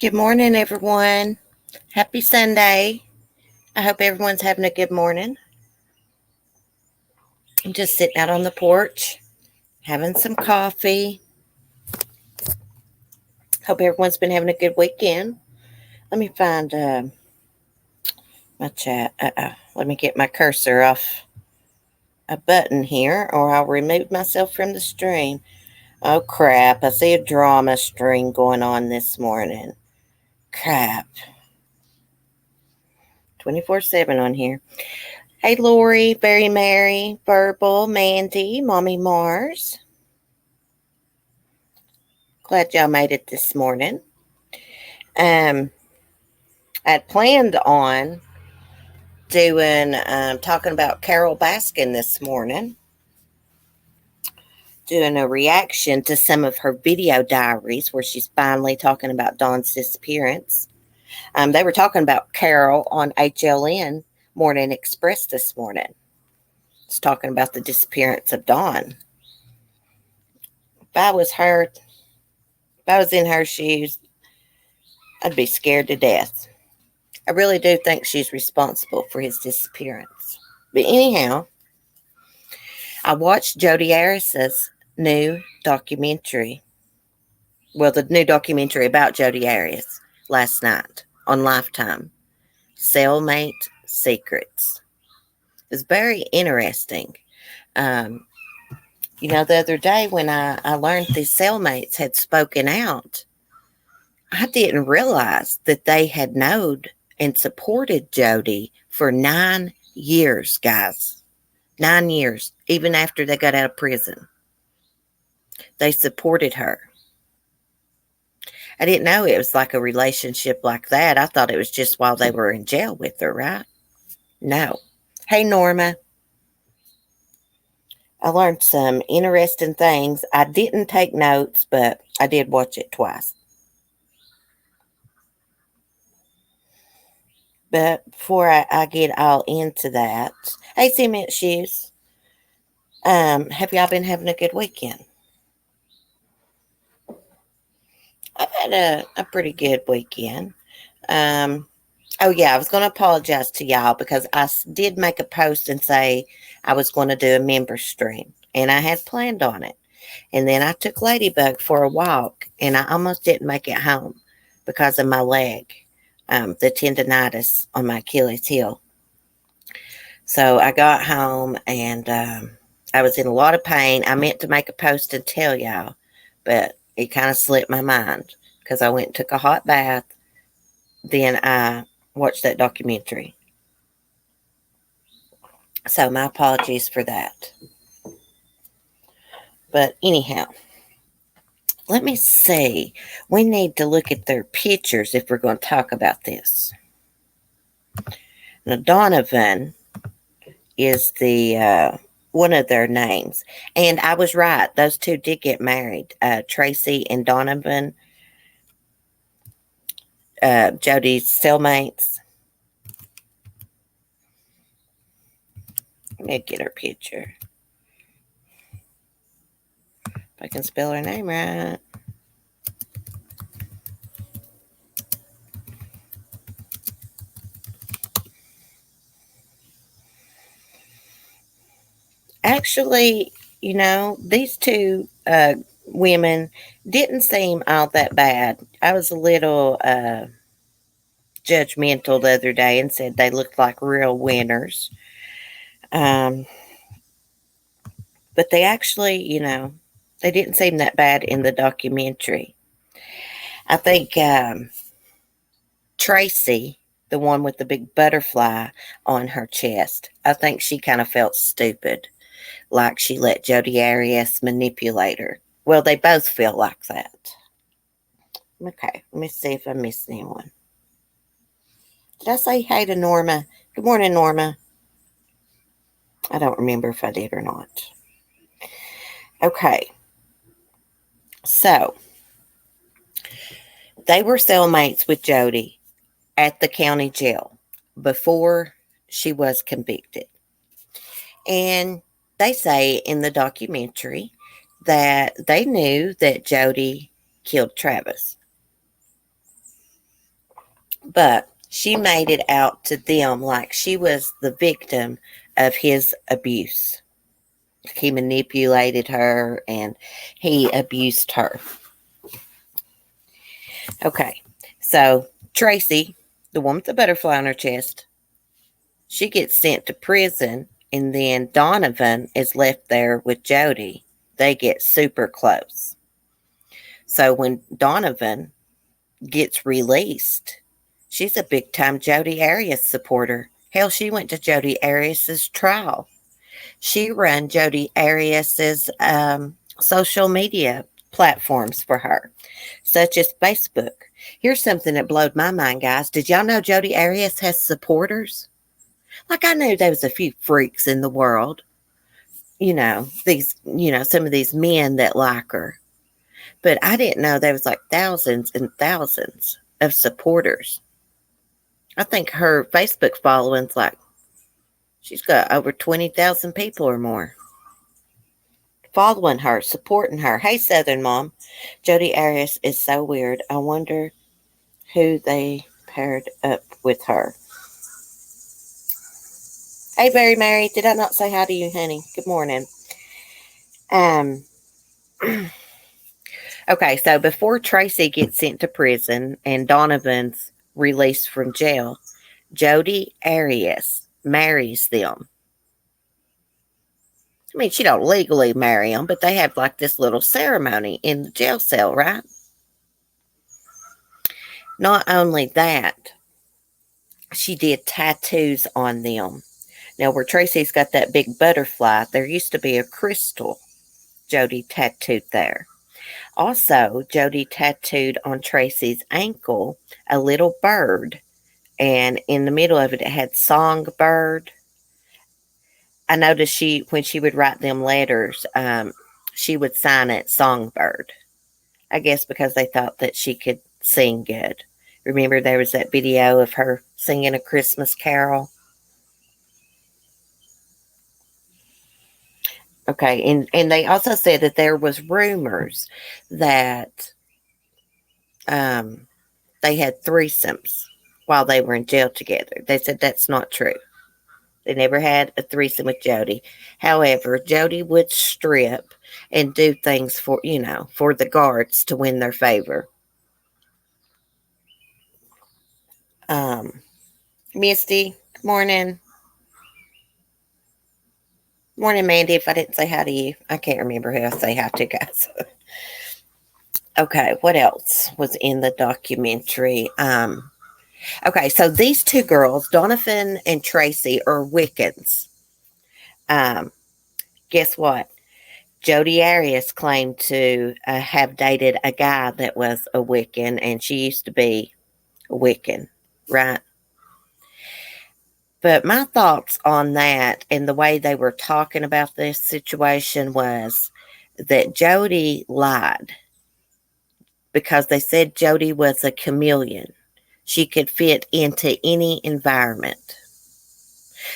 Good morning, everyone. Happy Sunday. I hope everyone's having a good morning. I'm just sitting out on the porch, having some coffee. Hope everyone's been having a good weekend. Let me find my chat. Let me get my cursor off a button here, or I'll remove myself from the stream. Oh, crap. I see a drama stream going on this morning. Crap. 24/7 on here. Hey, Lori, Very Mary, Verbal, Mandy, Mommy Mars. Glad y'all made it this morning. I had planned on talking about Carol Baskin this morning, doing a reaction to some of her video diaries where she's finally talking about Dawn's disappearance. They were talking about Carol on HLN Morning Express this morning. It's talking about the disappearance of Dawn. If I was in her shoes, I'd be scared to death. I really do think she's responsible for his disappearance. But anyhow, I watched Jodi Arias's new documentary. Well, the new documentary about Jodi Arias last night on Lifetime. Cellmate Secrets. It's very interesting. The other day when I learned these cellmates had spoken out, I didn't realize that they had known and supported Jodi for 9 years, guys. 9 years, even after they got out of prison. They supported her. I didn't know it was like a relationship like that. I thought it was just while they were in jail with her, right? No. Hey, Norma. I learned some interesting things. I didn't take notes, but I did watch it twice. But before I get all into that, hey, Cement Shoes, have y'all been having a good weekend? I've had a pretty good weekend. I was going to apologize to y'all because I did make a post and say I was going to do a member stream, and I had planned on it. And then I took Ladybug for a walk, and I almost didn't make it home because of my leg, the tendonitis on my Achilles heel. So I got home, and I was in a lot of pain. I meant to make a post and tell y'all, but it kind of slipped my mind because I went and took a hot bath. Then I watched that documentary. So my apologies for that. But anyhow, let me see. We need to look at their pictures if we're going to talk about this. Now, Donovan is the one of their names. And I was right. Those two did get married. Tracy and Donovan, Jodi's cellmates. Let me get her picture. If I can spell her name right. Actually, these two women didn't seem all that bad. I was a little judgmental the other day and said they looked like real winners. But they actually, they didn't seem that bad in the documentary. I think Tracy, the one with the big butterfly on her chest, I think she kind of felt stupid, like she let Jodi Arias manipulate her. Well, they both feel like that. Okay, let me see if I missed anyone. Did I say hey to Norma? Good morning, Norma. I don't remember if I did or not. Okay. So, they were cellmates with Jodi at the county jail before she was convicted. And they say in the documentary that they knew that Jodi killed Travis. But she made it out to them like she was the victim of his abuse. He manipulated her and he abused her. Okay, so Tracy, the one with the butterfly on her chest, she gets sent to prison, and then Donovan is left there with Jodi. They get super close. So when Donovan gets released, she's a big time Jodi Arias supporter. Hell, she went to Jodi Arias's trial. She ran Jodi Arias's social media platforms for her, such as Facebook. Here's something that blowed my mind, guys. Did y'all know Jodi Arias has supporters? Like, I knew there was a few freaks in the world, some of these men that like her. But I didn't know there was like thousands and thousands of supporters. I think her Facebook following's like, she's got over 20,000 people or more following her, supporting her. Hey, Southern Mom. Jodi Arias is so weird. I wonder who they paired up with her. Hey, Very Mary. Did I not say hi to you, honey? Good morning. Okay, so before Tracy gets sent to prison and Donovan's released from jail, Jodi Arias marries them. I mean, she don't legally marry them, but they have like this little ceremony in the jail cell, right? Not only that, she did tattoos on them. Now, where Tracy's got that big butterfly, there used to be a crystal Jodi tattooed there. Also, Jodi tattooed on Tracy's ankle a little bird, and in the middle of it, it had songbird. I noticed when she would write them letters, she would sign it songbird. I guess because they thought that she could sing good. Remember, there was that video of her singing a Christmas carol? Okay, and they also said that there was rumors that they had threesomes while they were in jail together. They said that's not true. They never had a threesome with Jodi. However, Jodi would strip and do things for the guards to win their favor. Misty, good morning. Morning, Mandy. If I didn't say hi to you, I can't remember who I say hi to, guys. Okay, what else was in the documentary? Okay, so these two girls, Donovan and Tracy, are Wiccans. Guess what? Jodi Arias claimed to have dated a guy that was a Wiccan, and she used to be a Wiccan, right? But my thoughts on that and the way they were talking about this situation was that Jodi lied because they said Jodi was a chameleon. She could fit into any environment.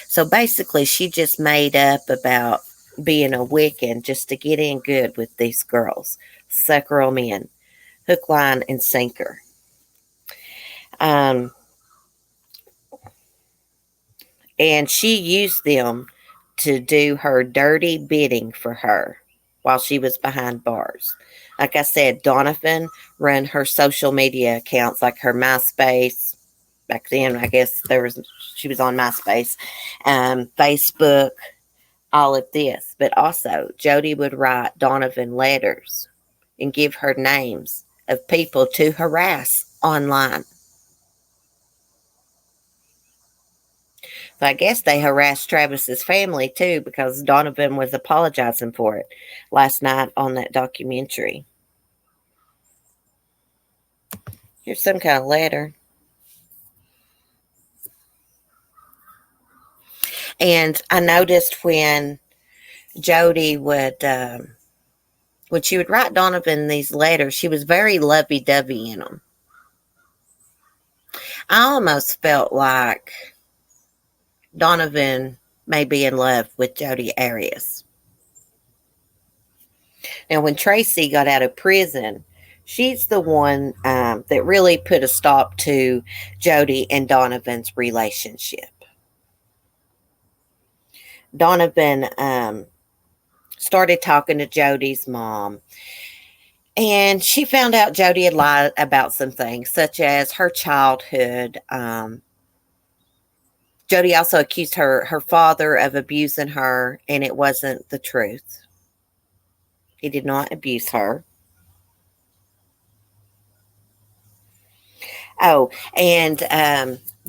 So basically, she just made up about being a Wiccan just to get in good with these girls. Sucker them in. Hook, line, and sinker. And she used them to do her dirty bidding for her while she was behind bars. Like I said, Donovan ran her social media accounts, like her MySpace. Back then, I guess she was on MySpace, Facebook, all of this. But also, Jodi would write Donovan letters and give her names of people to harass online. So I guess they harassed Travis's family too, because Donovan was apologizing for it last night on that documentary. Here's some kind of letter. And I noticed when Jodi would, when she would write Donovan these letters, she was very lovey-dovey in them. I almost felt like Donovan may be in love with Jodi Arias. Now, when Tracy got out of prison, She's the one that really put a stop to Jodi and Donovan's relationship. Donovan started talking to Jodi's mom, and she found out Jodi had lied about some things, such as her childhood. Jodi also accused her father of abusing her, and it wasn't the truth. He did not abuse her. Oh, and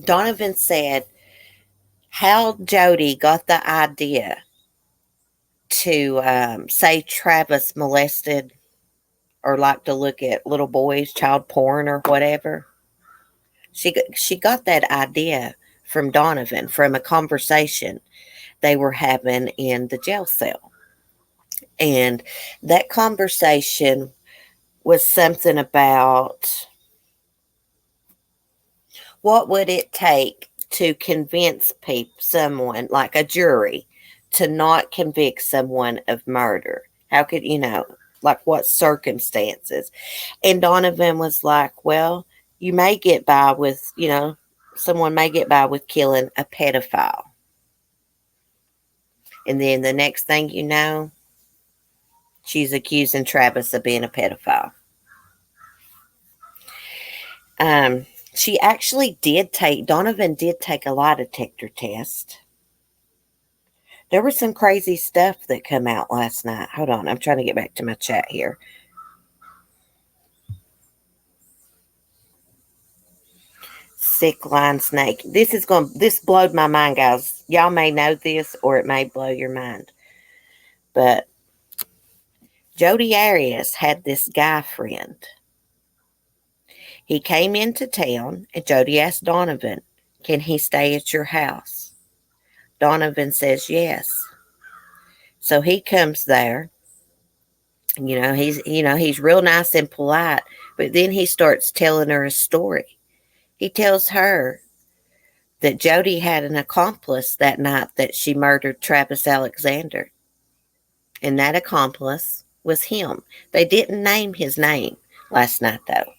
Donovan said how Jodi got the idea to say Travis molested or liked to look at little boys, child porn or whatever. She got that idea from Donovan from a conversation they were having in the jail cell. And that conversation was something about what would it take to convince someone, like a jury, to not convict someone of murder? How could, like what circumstances? And Donovan was like, well, you may get by with, someone may get by with killing a pedophile. And then the next thing you know, she's accusing Travis of being a pedophile. She actually Donovan did take a lie detector test. There was some crazy stuff that come out last night. Hold on, I'm trying to get back to my chat here. Sick line snake. This blowed my mind, guys. Y'all may know this or it may blow your mind. But Jodi Arias had this guy friend. He came into town and Jodi asked Donovan, can he stay at your house? Donovan says yes. So he comes there. He's real nice and polite, but then he starts telling her a story. He tells her that Jodi had an accomplice that night that she murdered Travis Alexander. And that accomplice was him. They didn't name his name last night, though.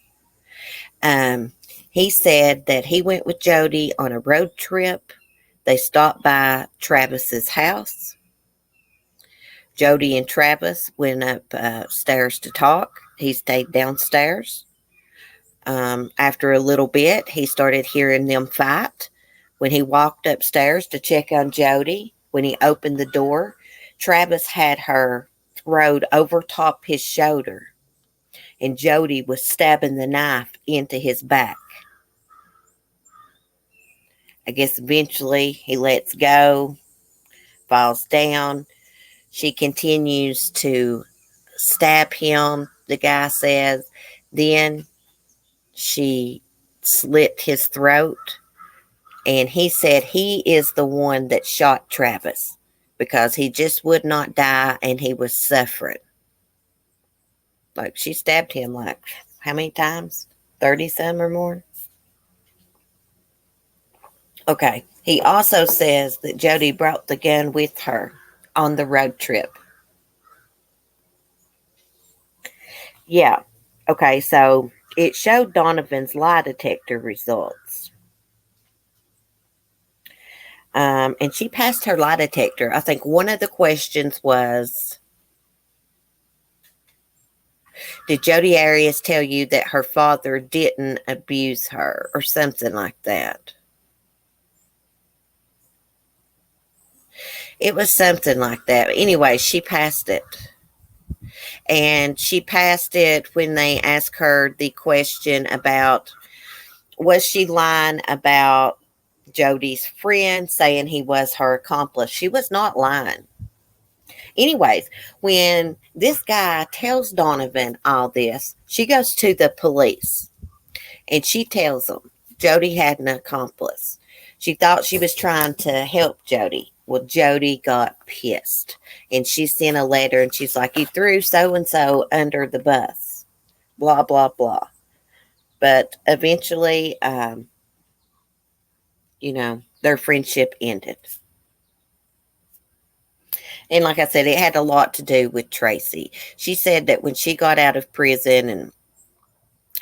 He said that he went with Jodi on a road trip. They stopped by Travis's house. Jodi and Travis went upstairs to talk. He stayed downstairs. After a little bit, he started hearing them fight. When he walked upstairs to check on Jodi, when he opened the door, Travis had her throwed over top his shoulder, and Jodi was stabbing the knife into his back. I guess eventually he lets go, falls down. She continues to stab him, the guy says. Then she slit his throat. And he said he is the one that shot Travis because he just would not die and he was suffering. Like, she stabbed him like how many times? 30 some or more? Okay. He also says that Jodi brought the gun with her on the road trip. Yeah. Okay, so it showed Donovan's lie detector results. And she passed her lie detector. I think one of the questions was, did Jodi Arias tell you that her father didn't abuse her or something like that? It was something like that. Anyway, she passed it. And she passed it when they asked her the question about, was she lying about Jodi's friend saying he was her accomplice? She was not lying. Anyways, when this guy tells Donovan all this, she goes to the police and she tells them Jodi had an accomplice. She thought she was trying to help Jodi. Well, Jodi got pissed and she sent a letter and she's like, you threw so-and-so under the bus, blah, blah, blah. But eventually, their friendship ended. And like I said, it had a lot to do with Tracy. She said that when she got out of prison and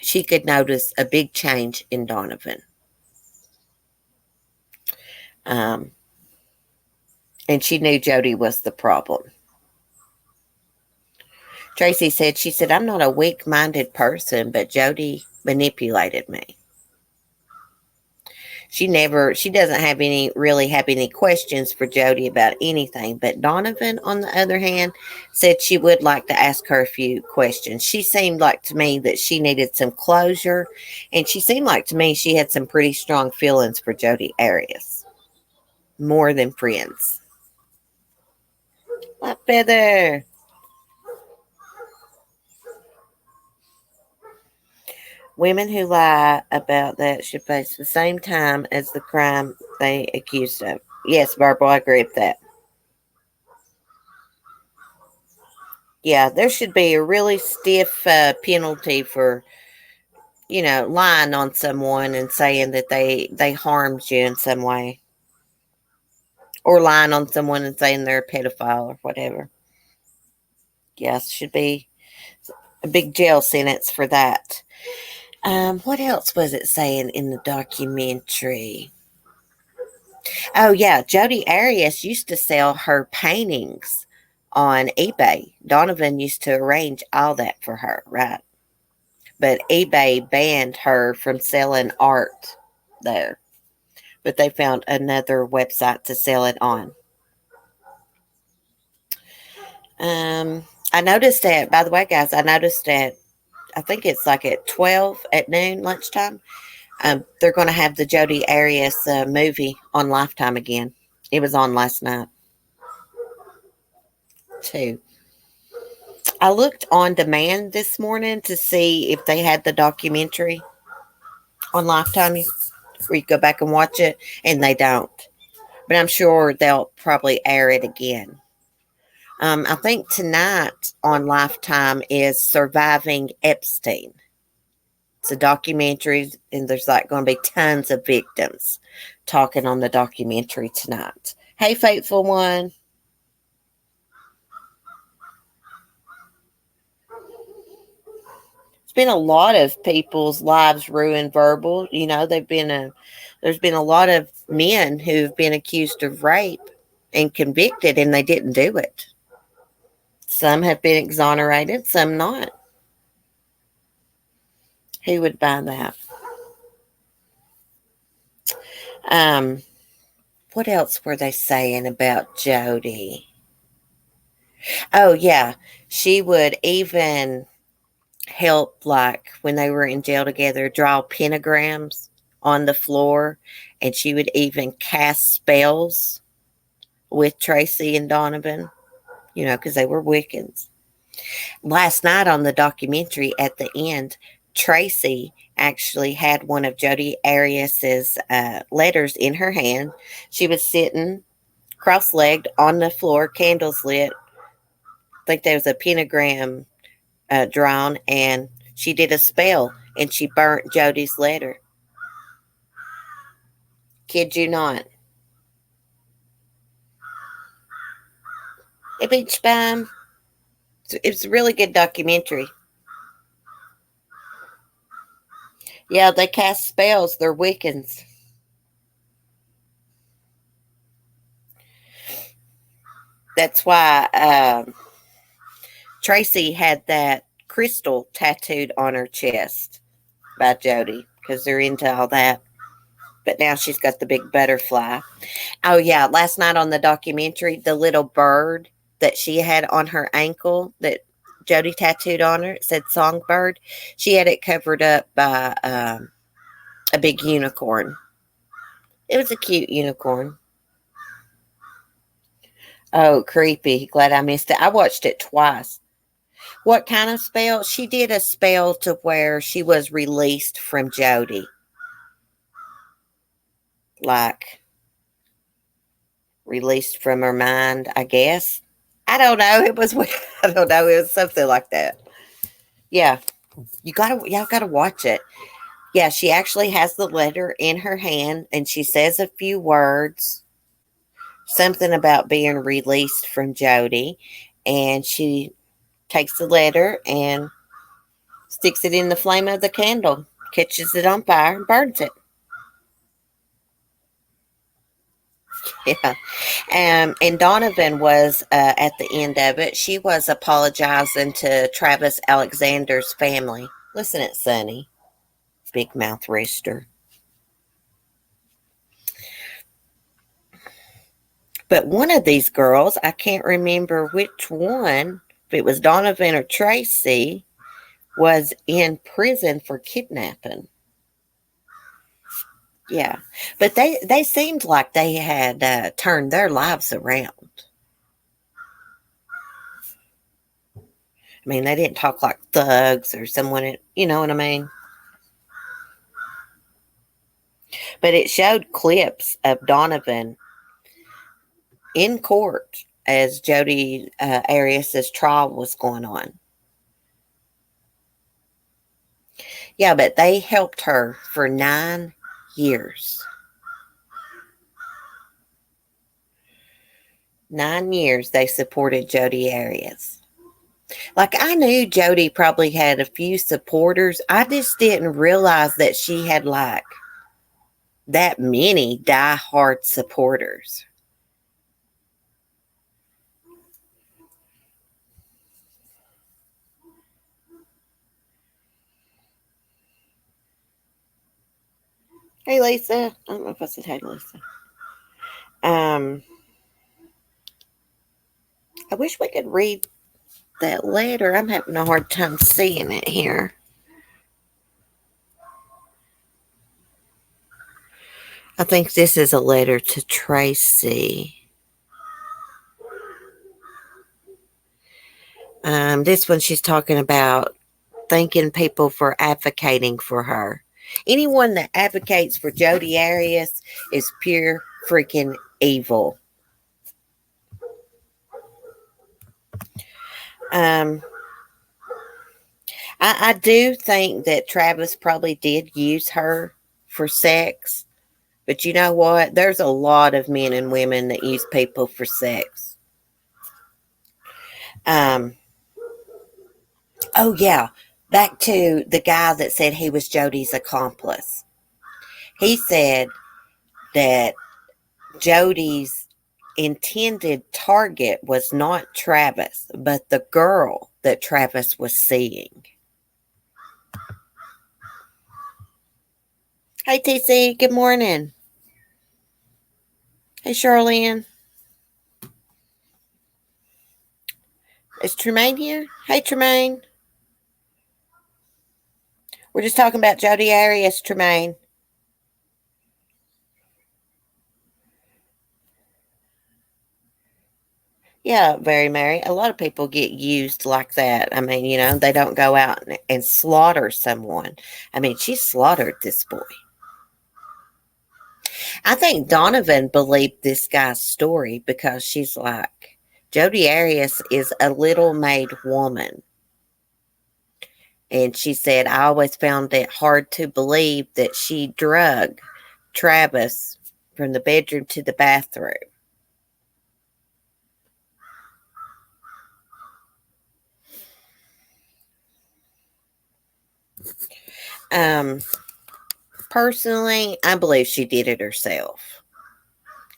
she could notice a big change in Donovan. Um, and she knew Jodi was the problem. Tracy said, she said, I'm not a weak-minded person, but Jodi manipulated me. She doesn't really have any questions for Jodi about anything. But Donovan, on the other hand, said she would like to ask her a few questions. She seemed like to me that she needed some closure. And she seemed like to me she had some pretty strong feelings for Jodi Arias. More than friends. My feather. Women who lie about that should face the same time as the crime they accused of. Yes, Barbara, I agree with that. Yeah, there should be a really stiff penalty for, lying on someone and saying that they harmed you in some way. Or lying on someone and saying they're a pedophile or whatever. Yes, should be a big jail sentence for that. What else was it saying in the documentary? Oh, yeah. Jodi Arias used to sell her paintings on eBay. Donovan used to arrange all that for her, right? But eBay banned her from selling art there. But they found another website to sell it on. I noticed that, by the way, guys, I think it's like at 12 at noon, lunchtime. They're going to have the Jodi Arias movie on Lifetime again. It was on last night, too. I looked on demand this morning to see if they had the documentary on Lifetime where you go back and watch it, and they don't. But I'm sure they'll probably air it again. I think tonight on Lifetime is Surviving Epstein. It's a documentary, and there's like going to be tons of victims talking on the documentary tonight. Hey, faithful one. It's been a lot of people's lives ruined verbal. There's been a lot of men who've been accused of rape and convicted, and they didn't do it. Some have been exonerated, some not. Who would buy that? What else were they saying about Jodi? Oh, yeah. She would even help, like when they were in jail together, draw pentagrams on the floor, and she would even cast spells with Tracy and Donovan, because they were Wiccans. Last night on the documentary at the end, Tracy actually had one of Jodi Arias's letters in her hand. She was sitting cross-legged on the floor, candles lit. I think there was a pentagram drawn, and she did a spell, and she burnt Jodi's letter. Kid you not. It was a really good documentary. Yeah, they cast spells. They're Wiccans. That's why Tracy had that crystal tattooed on her chest by Jodi, because they're into all that. But now she's got the big butterfly. Oh, yeah. Last night on the documentary, the little bird that she had on her ankle that Jodi tattooed on her, it said Songbird. She had it covered up by a big unicorn. It was a cute unicorn. Oh, creepy. Glad I missed it. I watched it twice. What kind of spell? She did a spell to where she was released from Jodi. Like, released from her mind, I guess. I don't know. I don't know. It was something like that. Yeah. Y'all gotta watch it. Yeah, she actually has the letter in her hand, and she says a few words. Something about being released from Jodi. And she takes the letter and Sticks it in the flame of the candle, catches it on fire, and burns it. Yeah. And Donovan was at the end of it. She was apologizing to Travis Alexander's family. Listen at Sonny, big mouth rooster. But one of these girls, I can't remember which one, if it was Donovan or Tracy, was in prison for kidnapping. Yeah. But they seemed like they had turned their lives around. I mean, they didn't talk like thugs or someone, you know what I mean? But it showed clips of Donovan in court as Jodi Arias' trial was going on. Yeah, but they helped her for 9 years. 9 years they supported Jodi Arias. Like, I knew Jodi probably had a few supporters. I just didn't realize that she had like that many die-hard supporters. Hey, Lisa. I don't know if I said hey to Lisa. I wish we could read that letter. I'm having a hard time seeing it here. I think this is a letter to Tracy. This one she's talking about thanking people for advocating for her. Anyone that advocates for Jodi Arias is pure freaking evil. I do think that Travis probably did use her for sex. But you know what? There's a lot of men and women that use people for sex. Oh, yeah. Back to the guy that said he was Jodi's accomplice. He said that Jodi's intended target was not Travis, but the girl that Travis was seeing. Hey, TC. Good morning. Hey, Charlene. Is Tremaine here? Hey, Tremaine. We're just talking about Jodi Arias, Tremaine. Yeah, very Mary. A lot of people get used like that. I mean, you know, they don't go out and slaughter someone. I mean, she slaughtered this boy. I think Donovan believed this guy's story because she's like, Jodi Arias is a little made woman. And she said, I always found it hard to believe that she drugged Travis from the bedroom to the bathroom. Personally, I believe she did it herself.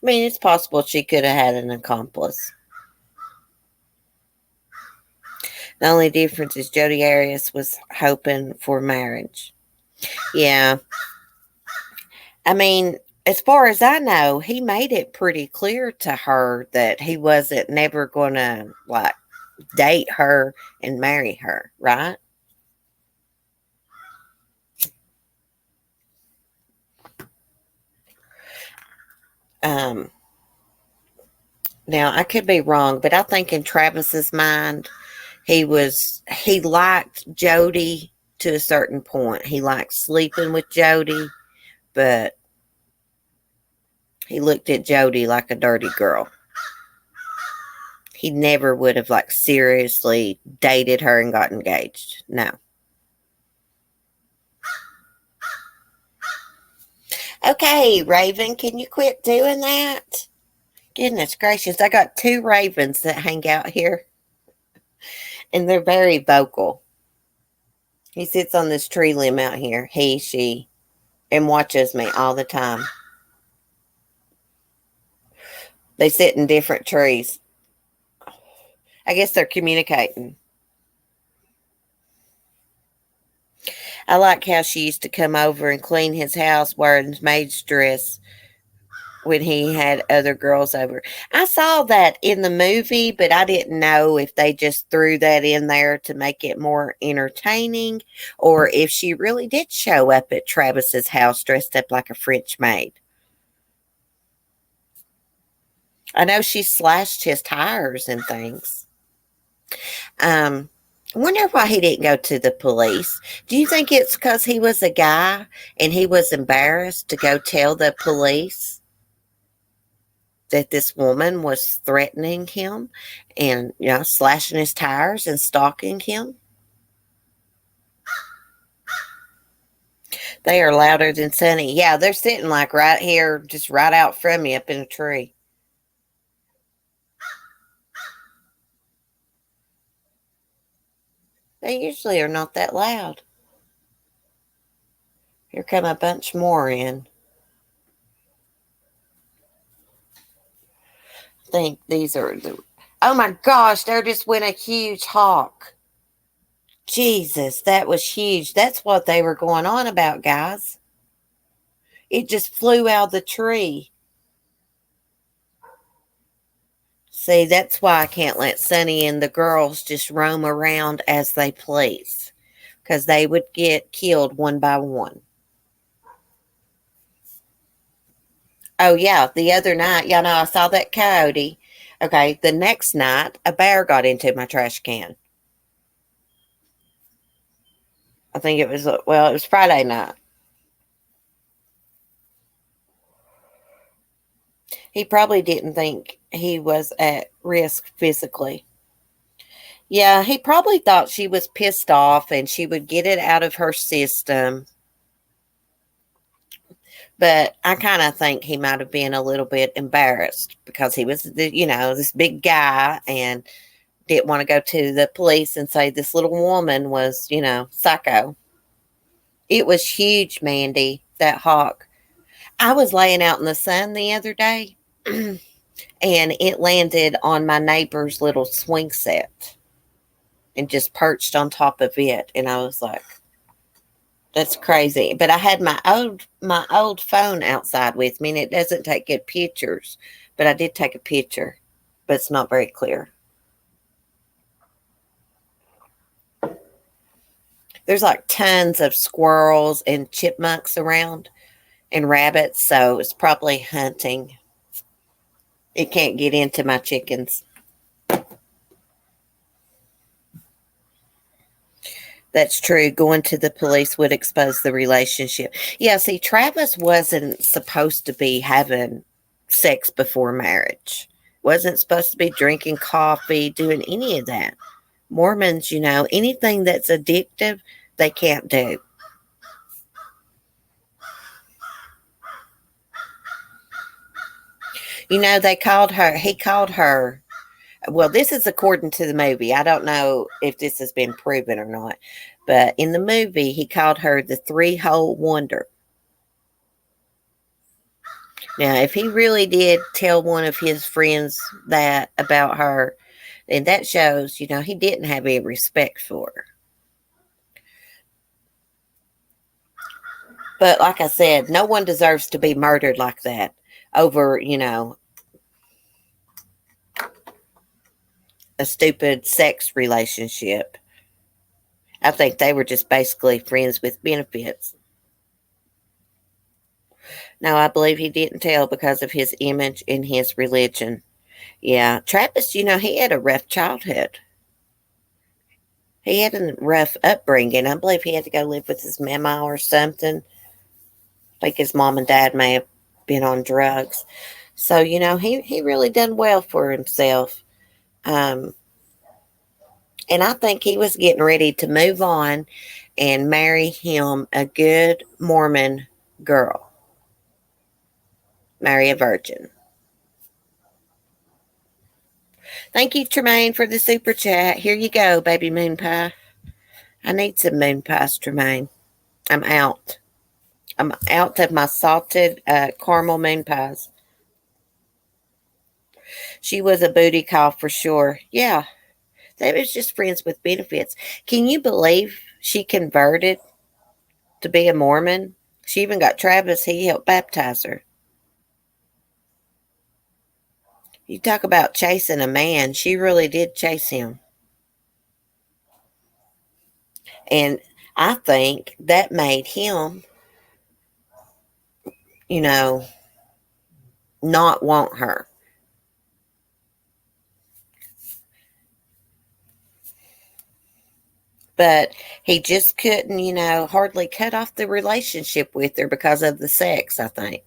I mean, it's possible she could have had an accomplice. The only difference is Jodi Arias was hoping for marriage. Yeah. I mean, as far as I know, he made it pretty clear to her that he wasn't never going to, like, date her and marry her, right? Now, I could be wrong, but I think in Travis's mind, he liked Jodi to a certain point. He liked sleeping with Jodi, but he looked at Jodi like a dirty girl. He never would have like seriously dated her and got engaged. No. Okay, Raven, can you quit doing that? Goodness gracious, I got 2 ravens that hang out here, and they're very vocal. He sits on this tree limb out here, she, and watches me all the time. They sit in different trees. I guess they're communicating. I like how she used to come over and clean his house wearing maid's dress when he had other girls over. I saw that in the movie, but I didn't know if they just threw that in there to make it more entertaining or if she really did show up at Travis's house dressed up like a French maid. I know she slashed his tires and things. I wonder why he didn't go to the police. Do you think it's because he was a guy and he was embarrassed to go tell the police that this woman was threatening him and, slashing his tires and stalking him? They are louder than Sunny. Yeah, they're sitting like right here, just right out from you up in a tree. They usually are not that loud. Here come a bunch more in. I think these are the... Oh my gosh, there just went a huge hawk. Jesus, that was huge. That's what they were going on about, guys. It just flew out of the tree. See, that's why I can't let Sunny and the girls just roam around as they please, because they would get killed one by one. Oh, yeah, the other night, I saw that coyote. Okay, the next night, a bear got into my trash can. I think it was Friday night. He probably didn't think he was at risk physically. Yeah, he probably thought she was pissed off and she would get it out of her system. But I kind of think he might have been a little bit embarrassed because he was, this big guy and didn't want to go to the police and say this little woman was, psycho. It was huge, Mandy, that hawk. I was laying out in the sun the other day and it landed on my neighbor's little swing set and just perched on top of it. And I was like, that's crazy. But I had my old phone outside with me and it doesn't take good pictures. But I did take a picture, but it's not very clear. There's like tons of squirrels and chipmunks around and rabbits, so it's probably hunting. It can't get into my chickens. That's true. Going to the police would expose the relationship. Yeah, see, Travis wasn't supposed to be having sex before marriage. Wasn't supposed to be drinking coffee, doing any of that. Mormons, anything that's addictive, they can't do. He called her, well, this is according to the movie. I don't know if this has been proven or not, but in the movie, he called her the 3-hole wonder. Now, if he really did tell one of his friends that about her, then that shows, he didn't have any respect for her. But like I said, no one deserves to be murdered like that over, a stupid sex relationship. I think they were just basically friends with benefits. No, I believe he didn't tell because of his image and his religion. Yeah, Trappist, he had a rough childhood. He had a rough upbringing. I believe he had to go live with his mama or something. I think his mom and dad may have been on drugs. So, he really done well for himself. And I think he was getting ready to move on and marry him a good Mormon girl. Marry a virgin. Thank you, Tremaine, for the super chat. Here you go, baby moon pie. I need some moon pies, Tremaine. I'm out. I'm out of my salted caramel moon pies. She was a booty call for sure. Yeah, they was just friends with benefits. Can you believe she converted to be a Mormon? She even got Travis. He helped baptize her. You talk about chasing a man. She really did chase him. And I think that made him, you know, not want her. But he just couldn't, hardly cut off the relationship with her because of the sex, I think.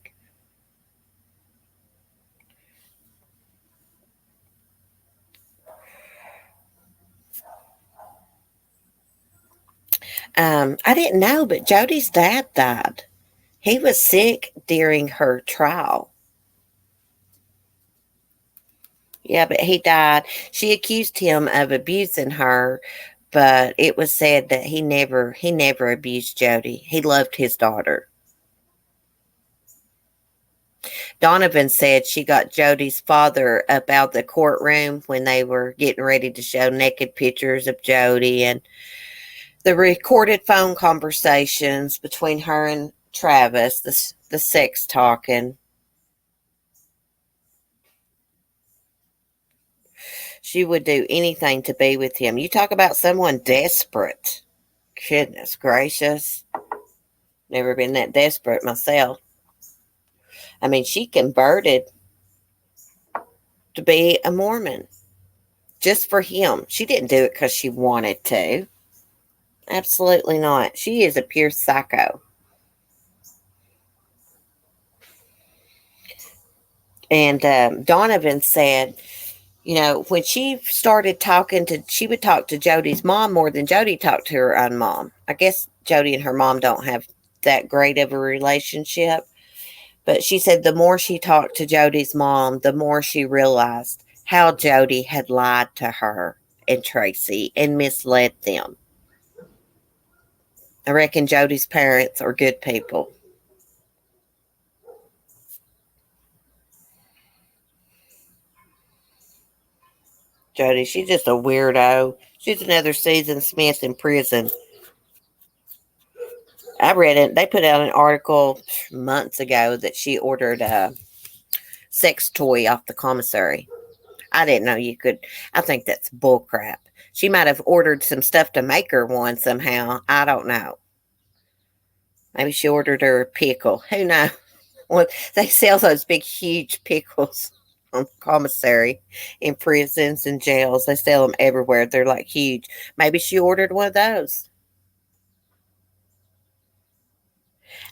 I didn't know, but Jodi's dad died. He was sick during her trial. Yeah, but he died. She accused him of abusing her, but it was said that he never abused Jodi. He loved his daughter. Donovan said she got Jodi's father up out the courtroom when they were getting ready to show naked pictures of Jodi and the recorded phone conversations between her and Travis, the sex talking. She would do anything to be with him. You talk about someone desperate. Goodness gracious. Never been that desperate myself. I mean, she converted to be a Mormon just for him. She didn't do it because she wanted to. Absolutely not. She is a pure psycho. And Donovan said, when she started talking she would talk to Jodi's mom more than Jodi talked to her own mom. I guess Jodi and her mom don't have that great of a relationship. But she said the more she talked to Jodi's mom, the more she realized how Jodi had lied to her and Tracy and misled them. I reckon Jodi's parents are good people. Jodi, she's just a weirdo. She's another Susan Smith in prison. I read it. They put out an article months ago that she ordered a sex toy off the commissary. I didn't know you could. I think that's bullcrap. She might have ordered some stuff to make her one somehow. I don't know. Maybe she ordered her a pickle. Who knows? Well, they sell those big, huge pickles on commissary in prisons and jails. They sell them everywhere. They're like huge. Maybe she ordered one of those.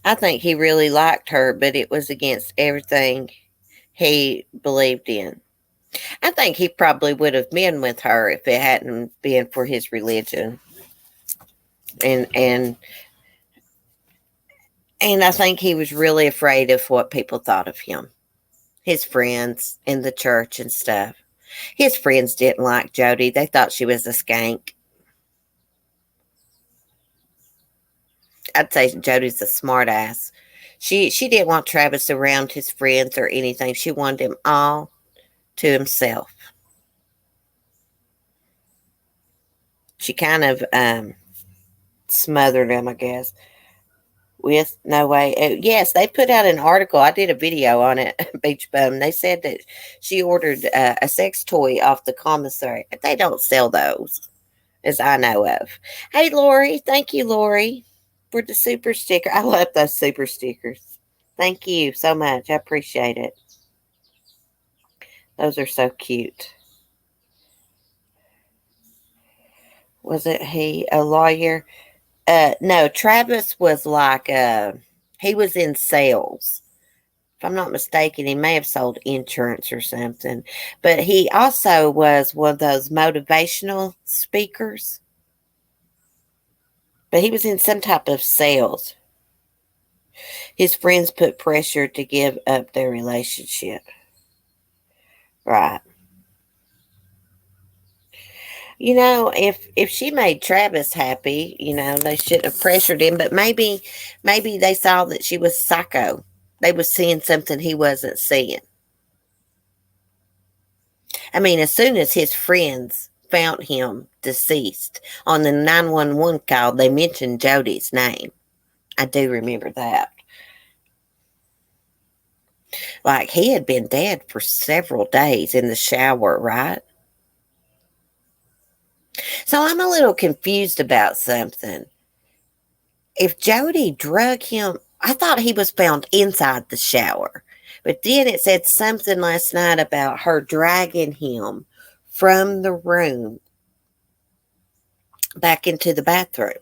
I think he really liked her, but it was against everything he believed in. I think he probably would have been with her if it hadn't been for his religion. And and I think he was really afraid of what people thought of him. His friends in the church and stuff. His friends didn't like Jodi. They thought she was a skank. I'd say Jodi's a smart ass. She didn't want Travis around his friends or anything. She wanted him all to himself. She kind of smothered him, I guess, with no way. Yes, they put out an article. I did a video on it, Beach Bum. They said that she ordered a sex toy off the commissary. They don't sell those, as I know of. Hey, Lori. Thank you, Lori, for the super sticker. I love those super stickers. Thank you so much. I appreciate it. Those are so cute. Wasn't he a lawyer? No, Travis was like he was in sales. If I'm not mistaken, he may have sold insurance or something. But he also was one of those motivational speakers. But he was in some type of sales. His friends put pressure to give up their relationship. Right. If she made Travis happy, they shouldn't have pressured him. But maybe they saw that she was psycho. They was seeing something he wasn't seeing. I mean, as soon as his friends found him deceased on the 911 call, they mentioned Jodi's name. I do remember that. Like he had been dead for several days in the shower, right? So I'm a little confused about something. If Jodi drug him, I thought he was found inside the shower. But then it said something last night about her dragging him from the room back into the bathroom.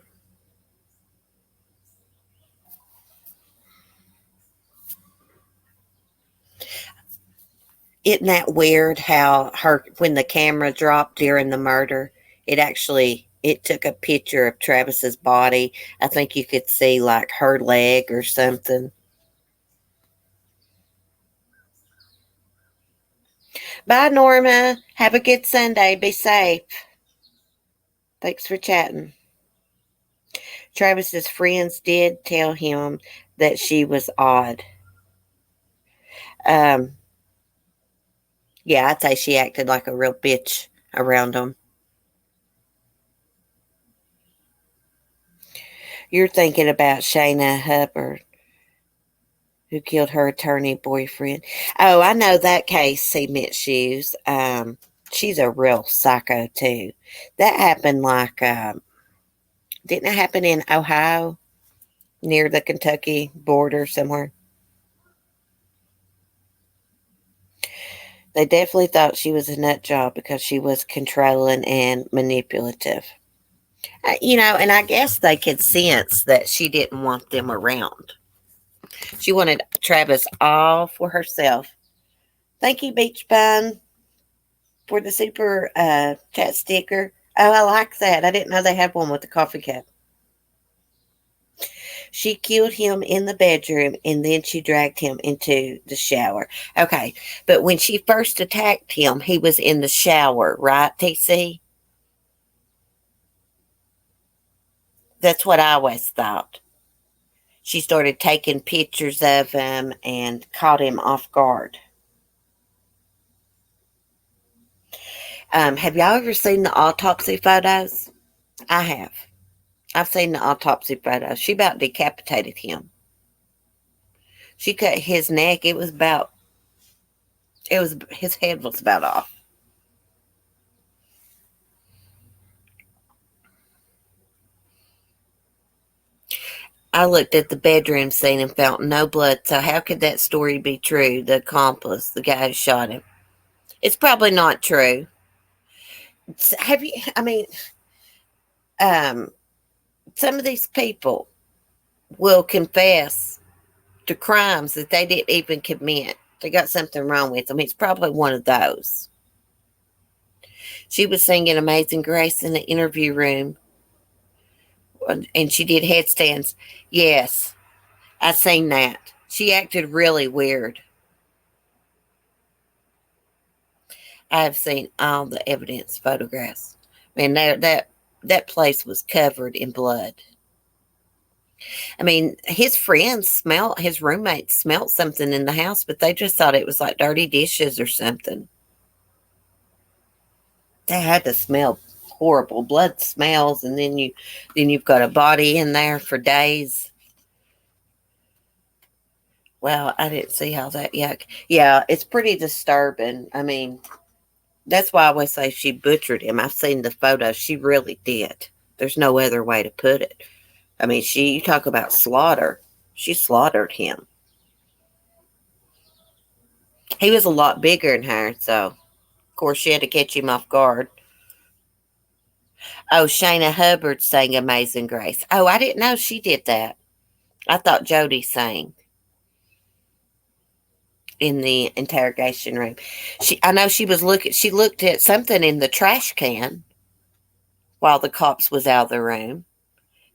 Isn't that weird how when the camera dropped during the murder, it took a picture of Travis's body. I think you could see like her leg or something. Bye, Norma. Have a good Sunday. Be safe. Thanks for chatting. Travis's friends did tell him that she was odd. Um, yeah, I'd say she acted like a real bitch around them. You're thinking about Shayna Hubbard, who killed her attorney boyfriend. Oh, I know that case, Cement Shoes. She's a real psycho, too. That happened didn't it happen in Ohio, near the Kentucky border somewhere? They definitely thought she was a nut job because she was controlling and manipulative. And I guess they could sense that she didn't want them around. She wanted Travis all for herself. Thank you, Beach Bun, for the super chat sticker. Oh, I like that. I didn't know they had one with the coffee cup. She killed him in the bedroom and then she dragged him into the shower. Okay, but when she first attacked him, he was in the shower, right, TC? That's what I always thought. She started taking pictures of him and caught him off guard. Have y'all ever seen the autopsy photos? I have. I've seen the autopsy photos. She about decapitated him. She cut his neck. His head was about off. I looked at the bedroom scene and found no blood. So how could that story be true? The accomplice, the guy who shot him. It's probably not true. Have you? I mean, um, some of these people will confess to crimes that they didn't even commit. They got something wrong with them. It's probably one of those. She was singing Amazing Grace in the interview room, and she did headstands. Yes, I seen that. She acted really weird. I have seen all the evidence photographs. Man, that place was covered in blood. I mean, his roommates smelled something in the house, but they just thought it was like dirty dishes or something. They had to smell horrible. Blood smells, and then you've got a body in there for days. Well, I didn't see how that yuck. Yeah, it's pretty disturbing. I mean, that's why I always say she butchered him. I've seen the photos. She really did. There's no other way to put it. I mean, you talk about slaughter. She slaughtered him. He was a lot bigger than her, so of course she had to catch him off guard. Oh, Shayna Hubbard sang Amazing Grace. Oh, I didn't know she did that. I thought Jodi sang in the interrogation room. I know she looked at something in the trash can while the cops was out of the room.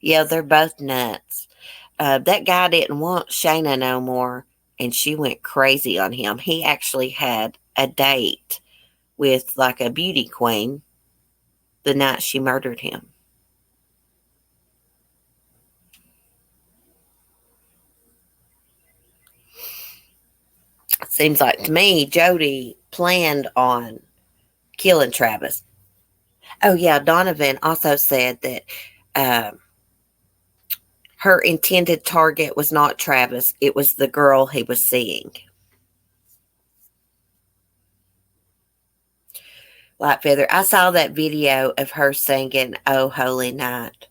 Yeah, they're both nuts. That guy didn't want Shayna no more, and she went crazy on him. He actually had a date with like a beauty queen the night she murdered him. It seems like to me Jodi planned on killing Travis. Oh yeah, Donovan also said that her intended target was not Travis, it was the girl he was seeing. Light Feather, I saw that video of her singing "Oh Holy Night."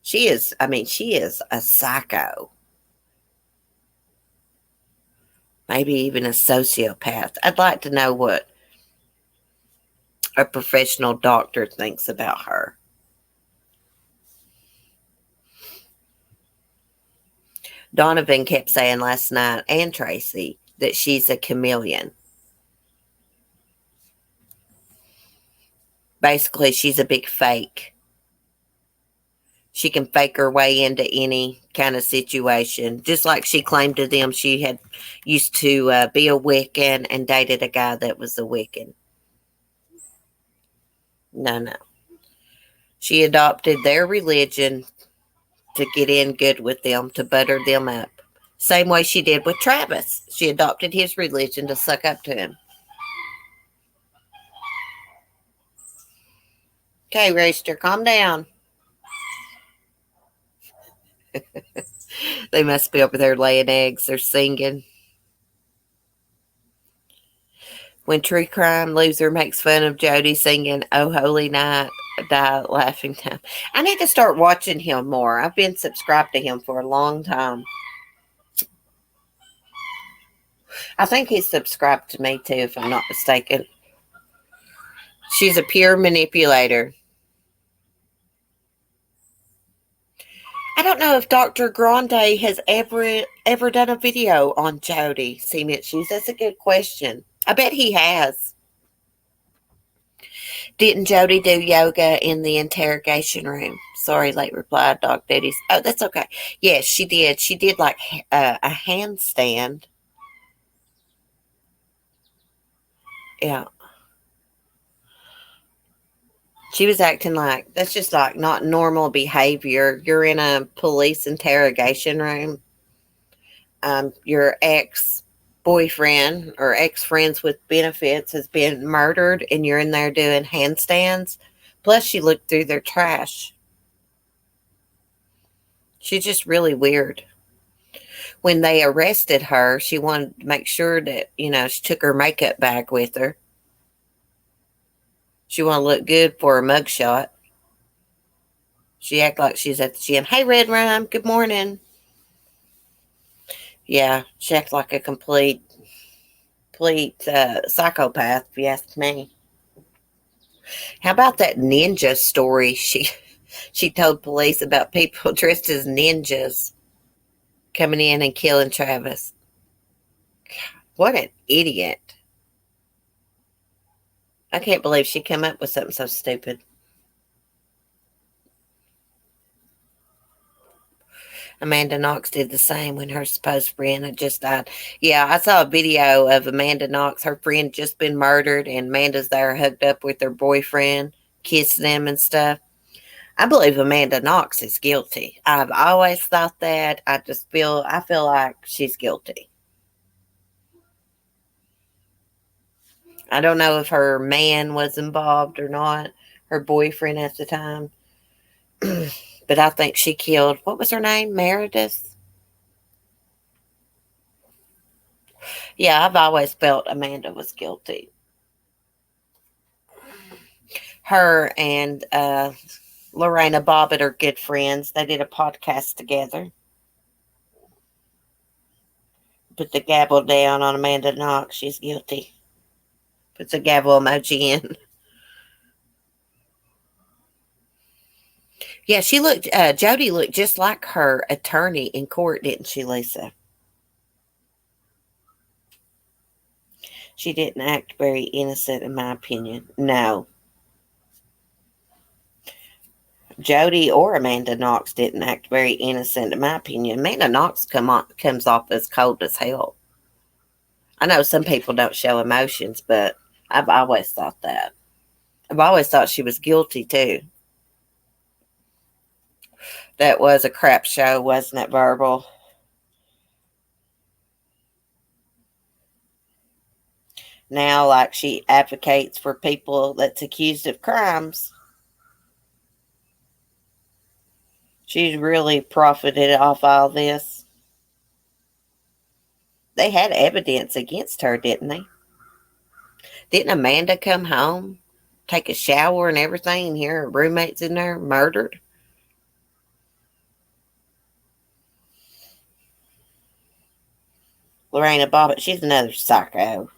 She is a psycho. Maybe even a sociopath. I'd like to know what a professional doctor thinks about her. Donovan kept saying last night, and Tracy, that she's a chameleon. Basically, she's a big fake. She can fake her way into any kind of situation. Just like she claimed to them she had used to be a Wiccan and dated a guy that was a Wiccan. No. She adopted their religion to get in good with them, to butter them up. Same way she did with Travis. She adopted his religion to suck up to him. Okay, Rooster, calm down. They must be over there laying eggs. They're singing. When True Crime Loser makes fun of Jodi singing "Oh Holy Night," I die laughing time. I need to start watching him more. I've been subscribed to him for a long time. I think he's subscribed to me too, if I'm not mistaken. She's a pure manipulator. I don't know if Dr. Grande has ever done a video on Jodi cement shoes. That's a good question. I bet he has. Didn't Jodi do yoga in the interrogation room? Sorry, late replied, Doc Daddy's. Oh, that's okay. Yes, she did. She did like a handstand. Yeah. She was acting like, that's just like not normal behavior. You're in a police interrogation room. Your ex-boyfriend or ex-friends with benefits has been murdered and you're in there doing handstands. Plus, she looked through their trash. She's just really weird. When they arrested her, she wanted to make sure that, she took her makeup bag with her. She wanted to look good for her mugshot. She acted like she's at the gym. Hey, Red Rhyme, good morning. Yeah, she acted like a complete psychopath, if you ask me. How about that ninja story she told police about people dressed as ninjas coming in and killing Travis? God, what an idiot. I can't believe she came up with something so stupid. Amanda Knox did the same when her supposed friend had just died. Yeah, I saw a video of Amanda Knox. Her friend just been murdered, and Amanda's there hugged up with her boyfriend, kissing him and stuff. I believe Amanda Knox is guilty. I've always thought that. I feel like she's guilty. I don't know if her man was involved or not, her boyfriend at the time. But I think she killed, what was her name? Meredith? Yeah, I've always felt Amanda was guilty. Her and Lorena Bobbitt are good friends. They did a podcast together. Put the gavel down on Amanda Knox. She's guilty. Puts a gavel emoji in. Yeah, Jodi looked just like her attorney in court, didn't she, Lisa? She didn't act very innocent, in my opinion. No. Jodi or Amanda Knox didn't act very innocent, in my opinion. Amanda Knox comes off as cold as hell. I know some people don't show emotions, but I've always thought that. I've always thought she was guilty, too. That was a crap show, wasn't it, Verbal? Now, like, she advocates for people that's accused of crimes. She's really profited off all this. They had evidence against her, didn't they? Didn't Amanda come home, take a shower and everything, and hear her roommates in there murdered? Lorena Bobbitt, she's another psycho.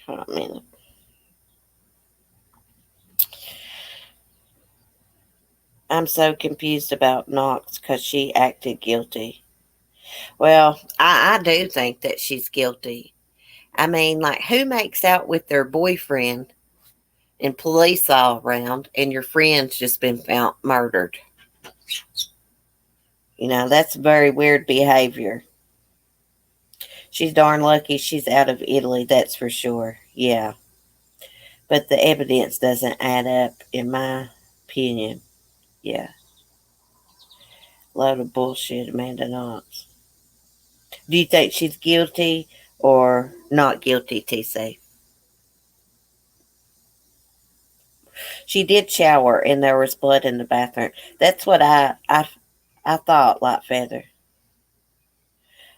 Hold on a minute. I'm so confused about Knox because she acted guilty. Well, I do think that she's guilty. I mean, like, who makes out with their boyfriend and police all around and your friend's just been found murdered? That's very weird behavior. She's darn lucky she's out of Italy, that's for sure. Yeah. But the evidence doesn't add up, in my opinion. Yeah. Load of bullshit, Amanda Knox. Do you think she's guilty or not guilty, TC? She did shower and there was blood in the bathroom. That's what I thought, Light Feather.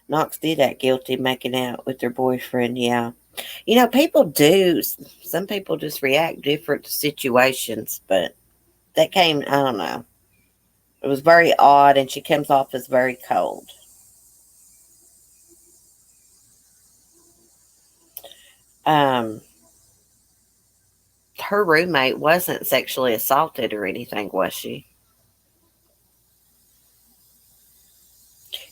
Knox did act guilty making out with her boyfriend, yeah. People do. Some people just react different to situations, but that came, I don't know. It was very odd, and she comes off as very cold. Um, her roommate wasn't sexually assaulted or anything, was she?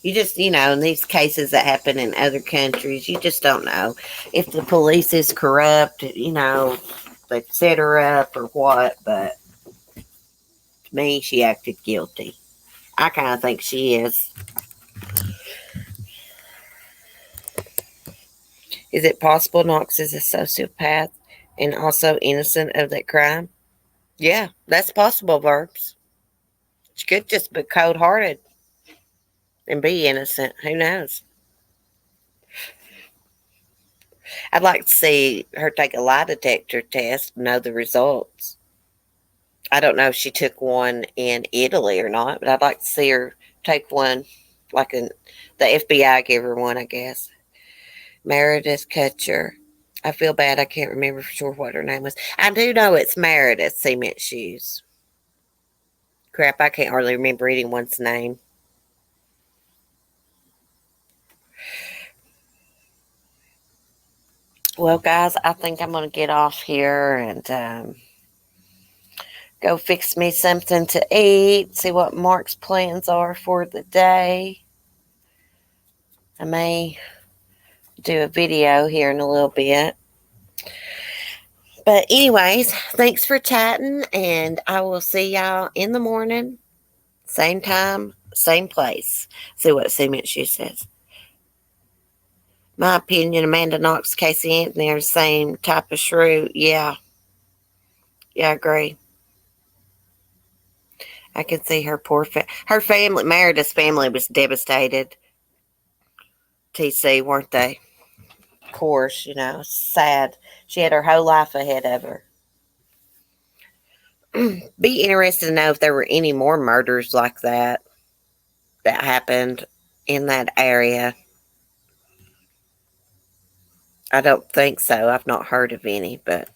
You just, in these cases that happen in other countries, you just don't know if the police is corrupt, they set her up or what, but to me, she acted guilty. I kind of think she is. Is it possible Knox is a sociopath and also innocent of that crime? Yeah, that's possible, Verbs. She could just be cold hearted and be innocent. Who knows? I'd like to see her take a lie detector test and know the results. I don't know if she took one in Italy or not, but I'd like to see her take one, like the FBI gave her one, I guess. Meredith Kutcher. I feel bad. I can't remember for sure what her name was. I do know it's Meredith Cement Shoes. Crap, I can't hardly remember anyone's name. Well, guys, I think I'm going to get off here and go fix me something to eat, see what Mark's plans are for the day. I may do a video here in a little bit. But anyways, thanks for chatting, and I will see y'all in the morning. Same time, same place. See what Cement Shoe says. My opinion, Amanda Knox, Casey Anthony are the same type of shrew. Yeah. Yeah, I agree. I can see her her family, Meredith's family was devastated. TC, weren't they? Of course, sad. She had her whole life ahead of her. Be interested to know if there were any more murders like that happened in that area. I don't think so. I've not heard of any, but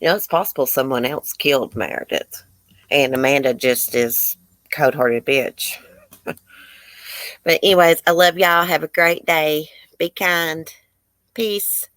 it's possible someone else killed Meredith. And Amanda just is cold-hearted bitch. But anyways, I love y'all. Have a great day. Be kind. Peace.